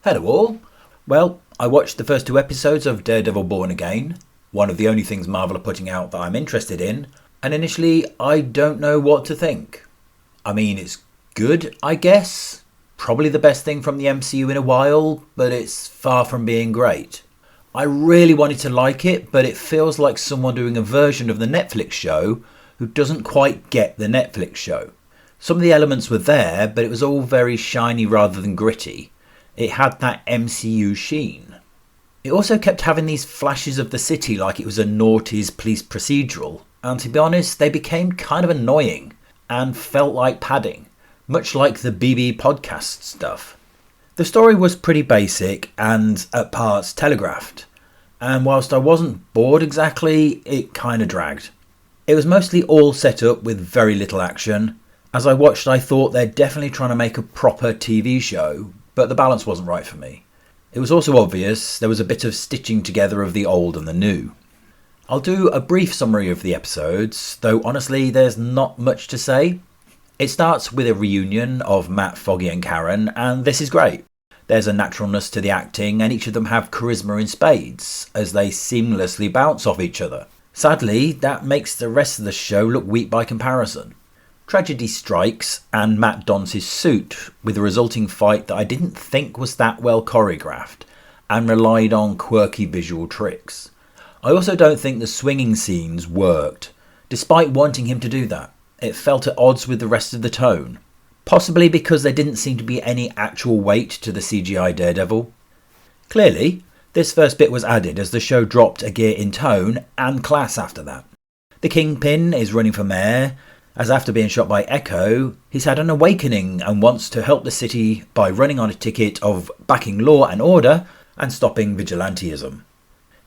Hello all. Well, I watched the first two episodes of Daredevil Born Again, one of the only things Marvel are putting out that I'm interested in, and initially I don't know what to think. I mean, it's good, I guess. Probably the best thing from the MCU in a while, but it's far from being great. I really wanted to like it, but it feels like someone doing a version of the Netflix show who doesn't quite get the Netflix show. Some of the elements were there, but it was all very shiny rather than gritty. It had that MCU sheen. It also kept having these flashes of the city like it was a noughties police procedural, and to be honest, they became kind of annoying and felt like padding, much like the BB podcast stuff. The story was pretty basic and at parts telegraphed, and whilst I wasn't bored exactly, it kind of dragged. It was mostly all set up with very little action. As I watched, I thought they're definitely trying to make a proper TV show, but the balance wasn't right for me. It was also obvious there was a bit of stitching together of the old and the new. I'll do a brief summary of the episodes, though honestly there's not much to say. It starts with a reunion of Matt, Foggy and Karen, and this is great. There's a naturalness to the acting and each of them have charisma in spades, as they seamlessly bounce off each other. Sadly, that makes the rest of the show look weak by comparison. Tragedy strikes and Matt dons his suit, with a resulting fight that I didn't think was that well choreographed and relied on quirky visual tricks. I also don't think the swinging scenes worked, despite wanting him to do that. It felt at odds with the rest of the tone, possibly because there didn't seem to be any actual weight to the CGI Daredevil. Clearly, this first bit was added as the show dropped a gear in tone and class after that. The Kingpin is running for mayor, as after being shot by Echo, he's had an awakening and wants to help the city by running on a ticket of backing law and order and stopping vigilantism.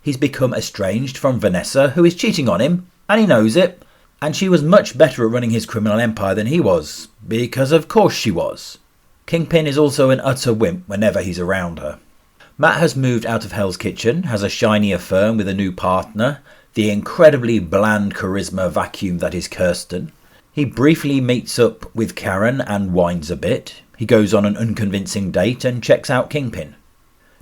He's become estranged from Vanessa, who is cheating on him, and he knows it, and she was much better at running his criminal empire than he was, because of course she was. Kingpin is also an utter wimp whenever he's around her. Matt has moved out of Hell's Kitchen, has a shinier firm with a new partner, the incredibly bland charisma vacuum that is Kirsten. He briefly meets up with Karen and whines a bit. He goes on an unconvincing date and checks out Kingpin.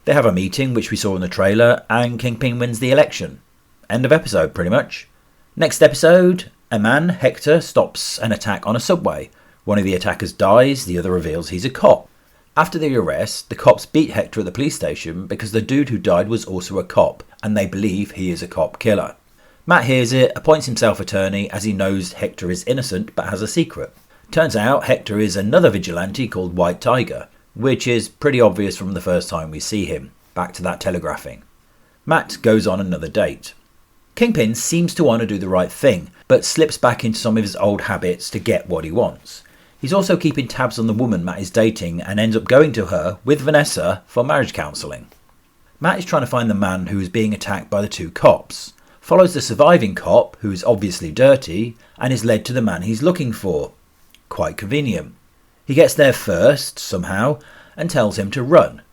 They have a meeting, which we saw in the trailer, and Kingpin wins the election. End of episode, pretty much. Next episode, a man, Hector, stops an attack on a subway. One of the attackers dies, the other reveals he's a cop. After the arrest, the cops beat Hector at the police station because the dude who died was also a cop, and they believe he is a cop killer. Matt hears it, appoints himself attorney as he knows Hector is innocent but has a secret. Turns out Hector is another vigilante called White Tiger, which is pretty obvious from the first time we see him. Back to that telegraphing. Matt goes on another date. Kingpin seems to want to do the right thing, but slips back into some of his old habits to get what he wants. He's also keeping tabs on the woman Matt is dating and ends up going to her with Vanessa for marriage counselling. Matt is trying to find the man who is being attacked by the two cops. Follows the surviving cop, who is obviously dirty, and is led to the man he's looking for. Quite convenient. He gets there first, somehow, and tells him to run.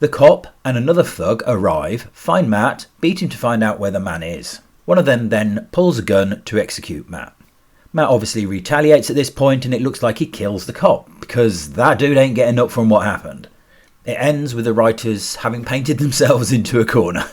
The cop and another thug arrive, find Matt, beat him to find out where the man is. One of them then pulls a gun to execute Matt. Matt obviously retaliates at this point, and it looks like he kills the cop, because that dude ain't getting up from what happened. It ends with the writers having painted themselves into a corner.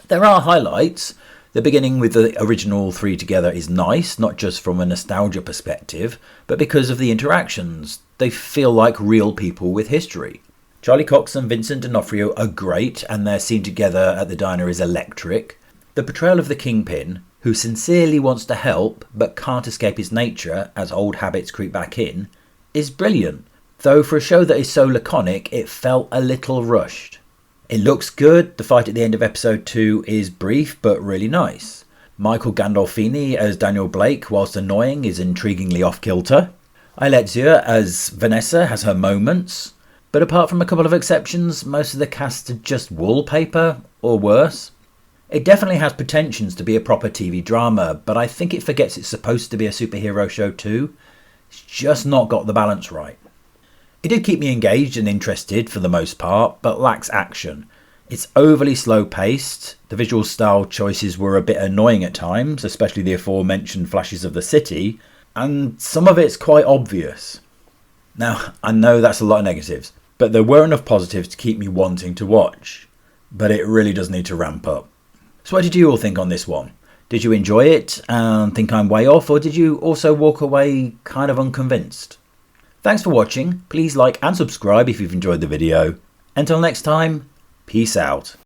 There are highlights. The beginning with the original three together is nice, not just from a nostalgia perspective, but because of the interactions. They feel like real people with history. Charlie Cox and Vincent D'Onofrio are great, and their scene together at the diner is electric. The portrayal of the Kingpin, who sincerely wants to help but can't escape his nature as old habits creep back in, is brilliant, though for a show that is so laconic it felt a little rushed. It looks good. The fight at the end of episode 2 is brief but really nice. Michael Gandolfini as Daniel Blake, whilst annoying, is intriguingly off-kilter. Alexia as Vanessa has her moments, but apart from a couple of exceptions, most of the cast are just wallpaper, or worse. It definitely has pretensions to be a proper TV drama, but I think it forgets it's supposed to be a superhero show too. It's just not got the balance right. It did keep me engaged and interested for the most part, but lacks action. It's overly slow paced, the visual style choices were a bit annoying at times, especially the aforementioned flashes of the city, and some of it's quite obvious. Now, I know that's a lot of negatives. but there were enough positives to keep me wanting to watch. But it really does need to ramp up. So what did you all think on this one? Did you enjoy it and think I'm way off, or did you also walk away kind of unconvinced? Thanks for watching. Please like and subscribe if you've enjoyed the video. Until next time, peace out.